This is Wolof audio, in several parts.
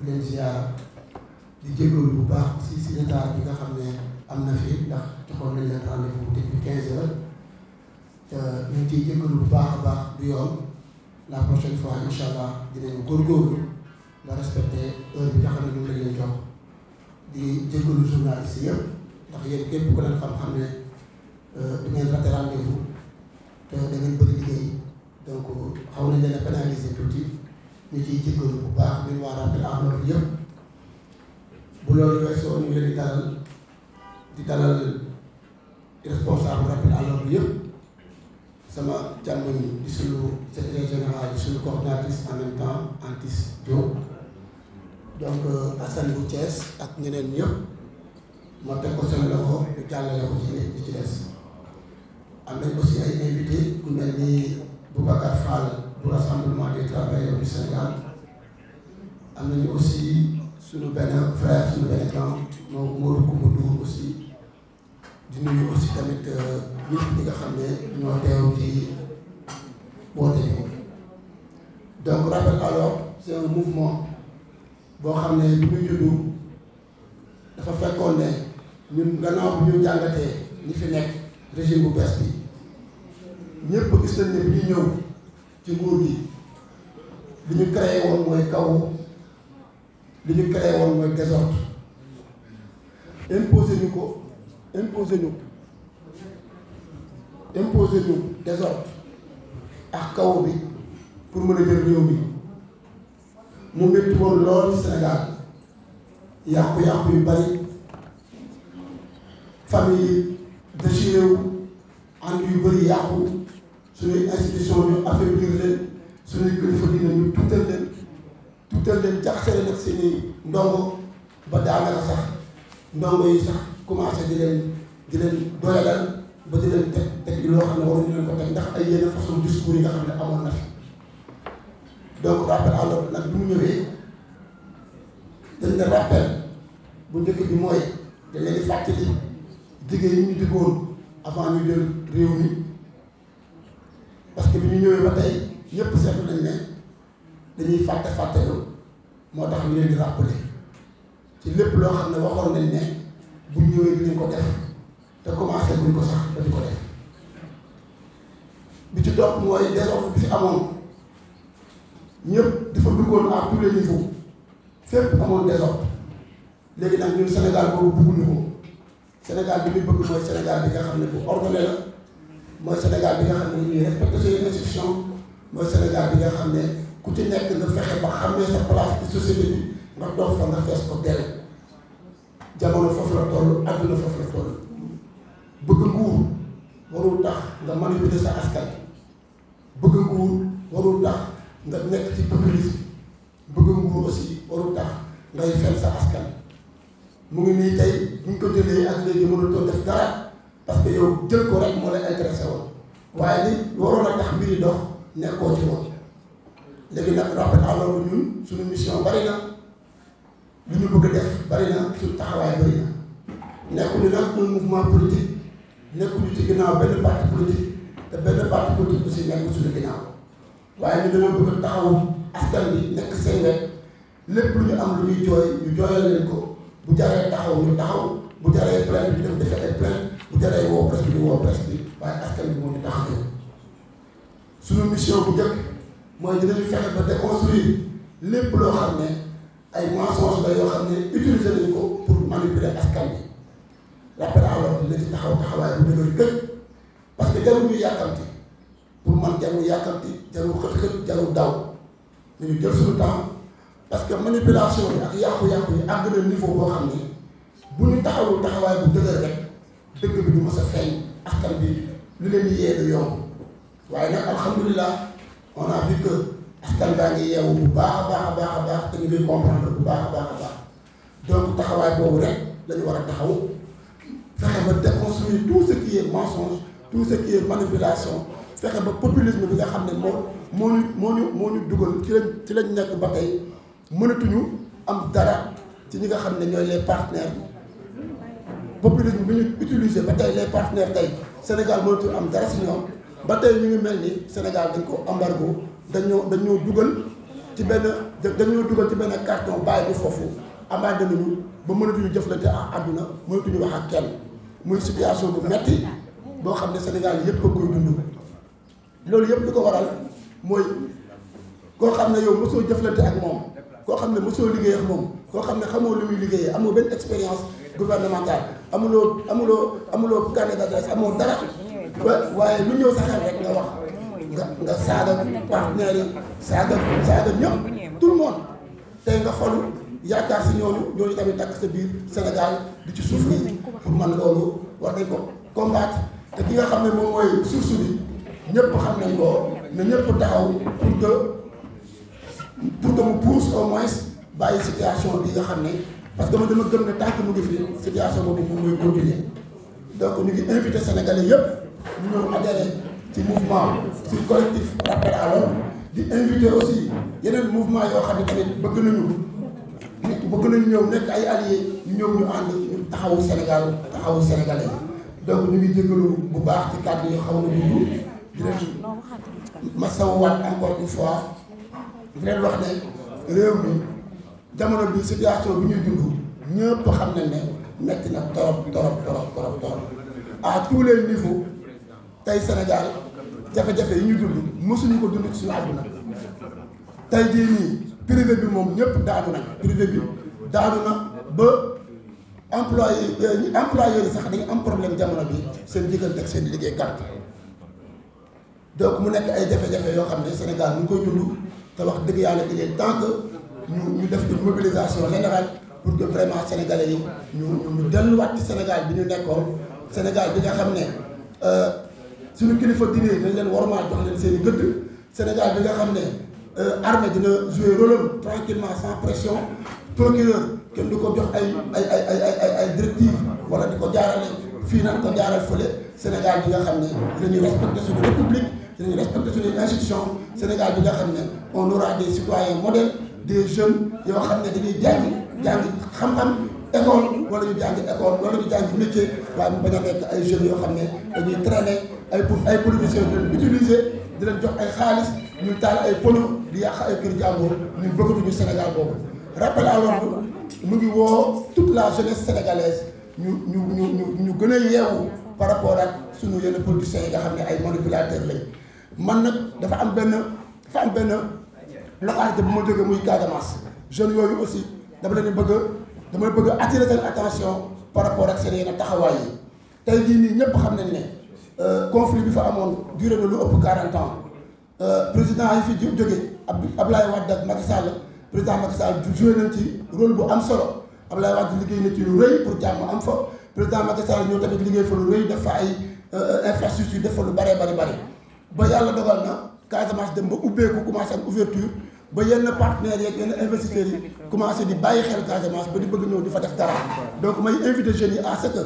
leen ziar di jégalu bu baax si retard bi nga xam ne am na fi ndax joxoon nañ leen rendez-vous depuis 15 heures te ñu ngi ciy jégalu bu baax a baax du yoon la prochaine fois incha allah dinañu góorgóorlu nga respecté heure bi nga xam ne ñu ngi leen jox di jégalu journaliste yëpp ndax yéen képp ku leen xam-xam ne du ngeen raté rendez-vous te da ngeen bëri liggéey donc xaw nañ leen a pénaliser tuuti ñu ciy jégalu bu baax ñun waa rappel à l'ordre yëpp bu loolu weesoo ñu ngi leen di dalal responsable rappel à l'ordre yëpp sama jàmmoñ di suñu secrétaire général di suñu coordinatrice en même temps Antis Diop donc Assane bu Thiès ak ñeneen ñëpp ma teg ko seen loxo ñu jàllale ko ci li ci des am nañ aussi ay invité ku mel ni Boubacar Fall bu rassemblement des travailleurs du Sénégal am nañu aussi suñu benn frère suñu benn grand moom Modou Coumba Ndour aussi di nuyu aussi tamit ñëpp ñi nga xam ne ñoo teew ci woote bi donc rappel à l'ordre c'est un mouvement boo xam ne bi muy juddu dafa fekkoon ne ñun gannaaw bu ñu jàngatee ñi fi nekk régime bu bees bi ñëpp gis nañ ne bi ñu ñëw ci nguur gi li ñu créé woon mooy kaw li ñu créé woon mooy désordre imposé ñu désordre ak kaw bi pour mën a jël réew mi mu métti woon lool ci Sénégal yàqu-yàqu yu bari famille yi déchiré wu ànd yu bëri yàqu suñuy institution ñu affaiblir leen suñuy kilifa dina ñu tuutal leen jaxase leen ak seeni ndongo ba daanaka sax ndongo yi sax commencé di leen doyalal ba di leen teg loo xam ne waruñu leen ko teg ndax ay yenn façon discours yi nga xam ne amoon na fi donc rappel à l'ordre nag bi mu ñëwee dañ ne rappel bu njëkk bi mooy dañ leen di fàttali digge yi ñu diggoon avant ñu jël réew mi parce que bi ñu ñëwee ba tey ñëpp seetlu nañ ne dañuy fàttelu moo tax ñu leen di rappeler ci lépp loo xam ne waxoon nañ ne bu ñëwee dinañ ko def te commencé buñ ko sax dañu ko def bi ci topp mooy désordre bi fi amoon ñëpp dafa duggoon à tous les niveaux fépp amoon désordre léegi nag ñun Sénégal boobu bugguñu ko Sénégal bi ñu bëgg mooy Sénégal bi nga xam ne bu ordonné la mooy Sénégal bi nga xam ne ñuy respecté ses institutions mooy Sénégal bi nga xam ne ku ci nekk nga fexe ba xam ne sa place ci société bi nga doog fa nga fees ko dell jamono foofu la toll àdduna foofu la toll bëgg nguur warul tax nga manipuler sa askan bëgg nguur warul tax nga nekk ci populisme bëgg nguur aussi warul tax ngay fen sa askan mu ngi nii tey bu ñu ko jëlee ak léegi mënatoo def dara parce que yow jël ko rek moo lay intéressé woon waaye li waroon a tax mbiri dox nekkoo ci woon léegi nag rappel à l'ordre ñun suñu mission bari na lu ñu bëgg a def bari na suñu taxawaay bari na nekkuñu nag un mouvement politique nekkuñu ci ginnaaw benn parti politique te benn parti politique aussi nekkul suñu ginnaaw waaye ñu dañoo bëgg a taxawu askan bi nekk seen wet lépp lu ñu am lu ñuy jooy ñu jooyal leen ko bu jaree taxaw ñu taxaw bu jaree plainte bi dem defee ay plainte bu jaree woo presse bi ñu woo presse bi waaye askan bi moo ñu tax a suñu mission bu njëkk mooy dinañu fexe ba déconstruire lépp loo xam ne ay mensonges la yoo xam ne utiliser nañu ko pour manipuler askan bi rappel à l'ordre dina ci taxawaay bu dëgër gëj parce que jarul ñuy yàkkamti pour man jarul yàkkamti jarul xët-xët jarul daw nañu jël suñu temps parce que manipulation yi ak yàqu-yàqu yi àgg na niveau boo xam ne bu ñu taxawul taxawaay bu dëgër rek dëgg bi du mës a feeñ askan bi lu leen di yee du yomb waaye nag alhamdulilah on a vu que askan baa ngi yeewu bu baax a baax te ñu ngi comprendre bu baax a baax donc taxawaay boobu rek la ñu war a taxaw fexe ba déconstruire tout ce qui est mensonge tout ce qui est manipulation fexe ba populisme bi nga xam ne moo ñu dugal ci lañ nekk ba tey mënatuñu am dara ci ñi nga xam ne ñooy les partenaires populisme bi ñu utiliser ba tey les partenaires tey Sénégal mënatul am dara si ñoom ba tey ñu ngi mel ni Sénégal dañ ko embargo dañoo dugal ci benn dañoo dugal ci benn carton bàyyi bi foofu amande nañu ba mënatuñu jëflante ak àdduna mënatuñu wax ak kenn muy situation bu metti boo xam ne Sénégal yëpp a koy dund. loolu yëpp li ko waral mooy koo xam ne yow mosoo jëflante ak moom koo xam ne mosoo liggéey ak moom koo xam ne xamoo lu muy liggéeyee amoo benn expérience gouvernementale amuloo carnet d'adresse amoo dara waaye lu ñëw sa xel rek nga wax nga saaga partenaires yi saaga ñëpp tout le monde tey nga xolu yaakaar si ñooñu tamit takk sa biir Sénégal di ci souffrir pour man loolu war nañ ko combattre te ki nga xam ne moom mooy source bi ñëpp xam nañ ko ne ñëpp taxaw pour que mu pousse au moins bàyyi situation bi nga xam ne parce que man dama gëm ne tant que mu ngi fi situation boobu moom mooy continuer donc ñu ngi invité Sénégalais yëpp ñu ñëw adhéré ci mouvement ci collectif rappel à l'ordre di invité aussi yeneen mouvement yoo xam ne tamit bëgg nañu ñëw nekk ay alliés ñu ñëw ñu ànd ñu taxawu Sénégalais donc ñu ngi jégalu bu baax ci kàddu yi xaw na dugg di leen masawaat encore une fois di leen wax ne réew mi jamono bi situation bi ñuy dund ñëpp xam nañ ne metti na torop à tous les niveaux. tey Sénégal jafe-jafe yi ñu dund mosuñu ko dund ci suñu àdduna tey jii nii privé bi moom ñëpp daanu nañ privé bi daanu na ba employeurs yi sax dañu am problème jamono bi seen diggante ak seen liggéeykat donc mu nekk ay jafe-jafe yoo xam ne Sénégal mu ngi koy dund te wax dëgg yàlla il est temps que ñu def une mobilisation générale pour que vraiment sénégalais yi ñu delluwaat ci Sénégal bi ñu nekkoon Sénégal bi nga xam ne suñu kilifa diine dañ leen warmaal jox leen seen i gëdd Sénégal bi nga xam ne armée dina jouer rôle am tranquillement sans pression procureur kenn du ko jox ay directives wala di ko jaarale fii naan ko jaaral fële Sénégal bi nga xam ne dinañuy respecter suñu république dinañuy respecter suñu institution Sénégal bi nga xam ne on aura des citoyens modèles des jeunes yoo xam ne dañuy jàngi xam-xam école wala ñu jàngi école wala ñu jàngi métier waaye mu bañ a nekk ay jeunes yoo xam ne dañuy traîner ay politiciens di leen utiliser di leen jox ay xaalis ñuy taal ay polo di yàq ay kër jàmbur ñun bëggatuñu Sénégal boobu. rappel à l'ordre mu ngi woo toute la jeunesse sénégalaise ñu gën a yeewu par rapport ak sunu yenn politiciens yi nga xam ne ay manipulateurs lañ man nag dafa am benn localité bu ma jógee muy Casamance jeunes yooyu aussi damay bëgg a attirer seen attention par rapport ak seen yenn taxawaay yi tey jii nii ñëpp xam nañ ne conflit bi fa amoon duré na lu ëpp 40 ans président yi fi jógee Abdoulaye Wade ak Macky Sall président Macky Sall joué nañ ci rôle bu am solo Abdoulaye Wade liggéey na ci lu rëy pour jàmm am fa président Macky Sall ñëw tamit liggéey fa lu rëy def fa ay infrastructure def fa lu bari ba yàlla dogal na Casamance dem ba ubbeeku commencé am ouverture ba yenn partenaires yeeg yenn investisseurs yi commencé di bàyyi xel Casamance ba di bëgg ñëw di fa def dara donc may invité jeunes yi à ce que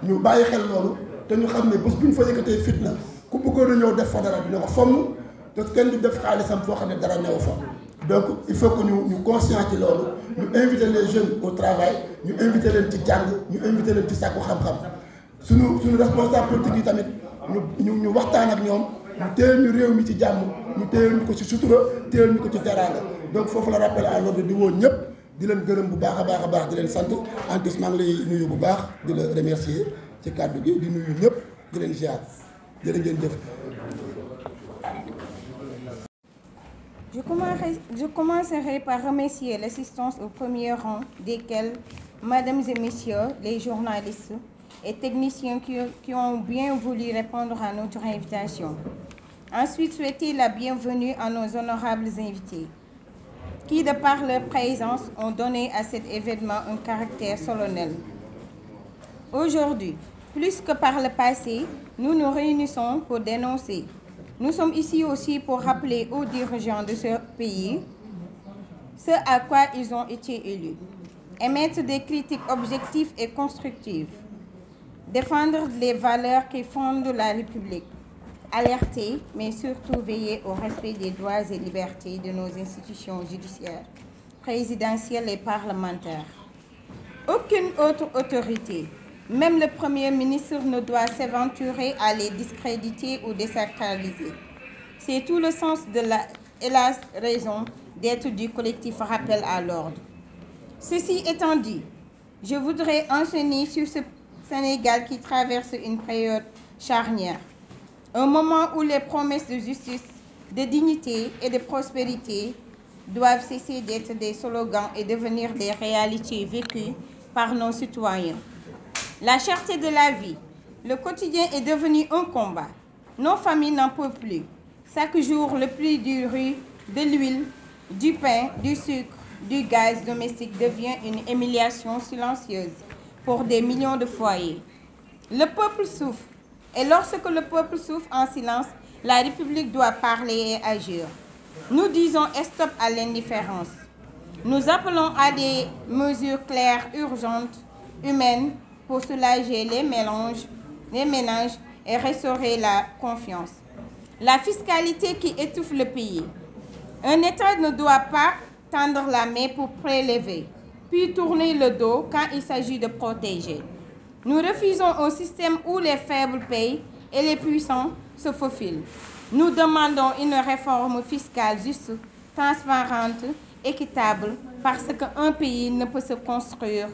ñu bàyyi xel loolu te ñu xam ne bés bu ñu fa yëkkatee fitna ku bëggoon a ñëw def fa dara dina ko fomm te kenn du def xaalisam foo xam ne dara newu fa donc il faut que ñu conscient ci loolu ñu invité les jeunes au travail ñu invité leen ci jàng ñu invité leen ci sàkku xam-xam suñu responsable politique yi tamit ñu waxtaan ak ñoom ñu téyel ñu réew mi ci jàmm ñu téyel ñu ko ci sutura téyel ñu ko ci teraanga donc foofu la rappel à l'ordre di woo ñëpp di leen gërëm bu baax a baax di leen sant en plus maa ngi lay nuyu bu baax di la remercier ci kàddu gi di nuyu ñëpp di leen ziar jërë ngeen jëf. Je commencerai par remercier l'assistance au premier rang desquels mesdames et messieurs les journalistes et techniciens qui ont bien voulu répondre à notre invitation. Ensuite, souhaiter la bienvenue à nos honorables invités, qui, de par leur présence, ont donné à cet événement un caractère solennel. Aujourd'hui, plus que par le passé, nous nous réunissons pour dénoncer. Nous sommes ici aussi pour rappeler aux dirigeants de ce pays ce à quoi ils ont été élus, émettre des critiques objectives et constructives, défendre les valeurs qui fondent la République, alerter, mais surtout veiller au respect des droits et libertés de nos institutions judiciaires, présidentielles et parlementaires. Aucune autre autorité, même le Premier ministre, ne doit s'aventurer à les discréditer ou désacraliser. C'est tout le sens et la raison d'être du collectif Rappel à l'ordre. Ceci étant dit, je voudrais enchaîner sur ce Sénégal qui traverse une période charnière, un moment où les promesses de justice, de dignité et de prospérité doivent cesser d'être des slogans et devenir des réalités vécues par nos citoyens. La cherté de la vie, le quotidien est devenu un combat. Nos familles n'en peuvent plus. Chaque jour, le prix du riz, de l'huile, du pain, du sucre, du gaz domestique devient une humiliation silencieuse pour des millions de foyers. Le peuple souffre. Et lorsque le peuple souffre en silence, la République doit parler et agir. Nous disons stop à l'indifférence. Nous appelons à des mesures claires, urgentes, humaines, pour soulager les ménages et restaurer la confiance. La fiscalité qui étouffe le pays. Un État ne doit pas tendre la main pour prélever, puis tourner le dos quand il s'agit de protéger. Nous refusons un système où les faibles payent et les puissants se faufilent. Nous demandons une réforme fiscale juste, transparente, équitable, parce qu'un pays ne peut se construire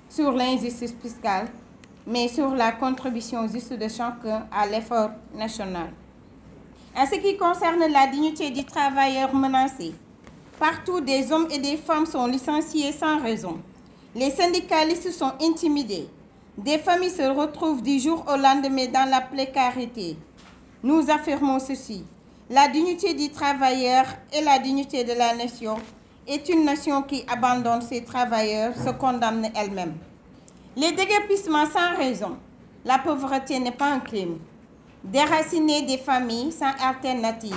sur l'injustice fiscale, mais sur la contribution juste de chacun à l'effort national. En ce qui concerne la dignité du travailleur menacé, partout des hommes et des femmes sont licenciés sans raison. Les syndicalistes sont intimidés. Des familles se retrouvent du jour au lendemain dans la précarité. Nous affirmons ceci. La dignité du travailleur et la dignité de la nation est une nation qui abandonne ses travailleurs, se condamne elle-même. Les déguerpissements sans raison. La pauvreté n'est pas un crime. Déraciner des familles sans alternative.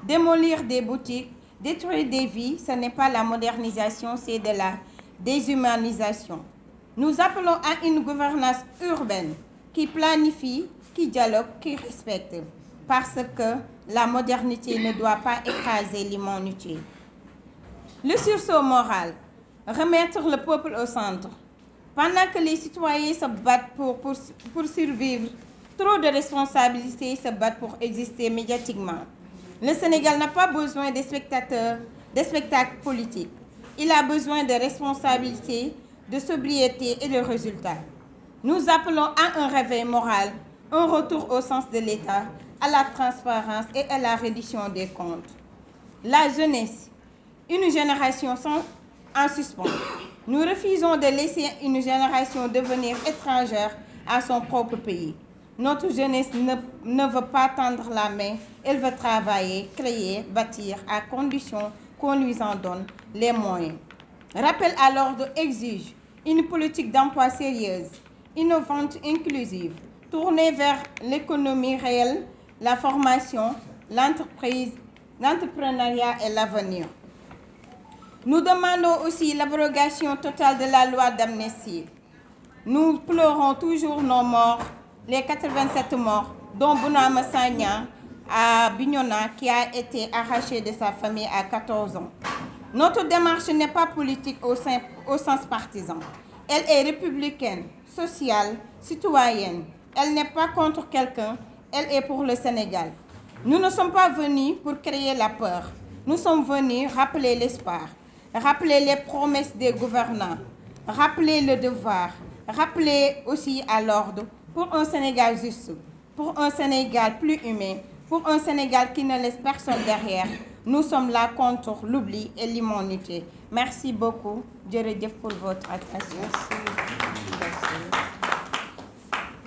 Démolir des boutiques, détruire des vies, ce n'est pas la modernisation, c'est de la déshumanisation. Nous appelons à une gouvernance urbaine qui planifie, qui dialogue, qui respecte. Parce que la modernité ne doit pas écraser l'humanité. Le sursaut moral, remettre le peuple au centre. Pendant que les citoyens se battent pour survivre, trop de responsabilités se battent pour exister médiatiquement. Le Sénégal n'a pas besoin de spectateurs, de spectacles politiques. Il a besoin de responsabilité, de sobriété et de résultats. Nous appelons à un réveil moral, un retour au sens de l'État, à la transparence et à la reddition des comptes. La jeunesse, une génération en suspens. Nous refusons de laisser une génération devenir étrangère à son propre pays. Notre jeunesse ne veut pas tendre la main, elle veut travailler, créer, bâtir, à condition qu'on lui en donne les moyens. Rappel à l'ordre exige une politique d'emploi sérieuse, innovante, inclusive, tournée vers l'économie réelle, la formation, l'entreprise, l'entrepreneuriat et l'avenir. Nous demandons aussi l'abrogation totale de la loi d'amnistie. Nous pleurons toujours nos morts, les 87 morts, dont Bounama Sagna à Bignona qui a été arraché de sa famille à 14 ans. Notre démarche n'est pas politique au sens partisan. Elle est républicaine, sociale, citoyenne. Elle n'est pas contre quelqu'un, elle est pour le Sénégal. Nous ne sommes pas venus pour créer la peur. Nous sommes venus rappeler l'espoir, rappeler les promesses des gouvernants, rappeler le devoir, rappeler aussi à l'ordre pour un Sénégal juste, pour un Sénégal plus humain, pour un Sénégal qui ne laisse personne derrière. Nous sommes là contre l'oubli et l'immunité. Merci beaucoup, Djeredjef, pour votre attention.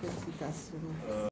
Félicitations.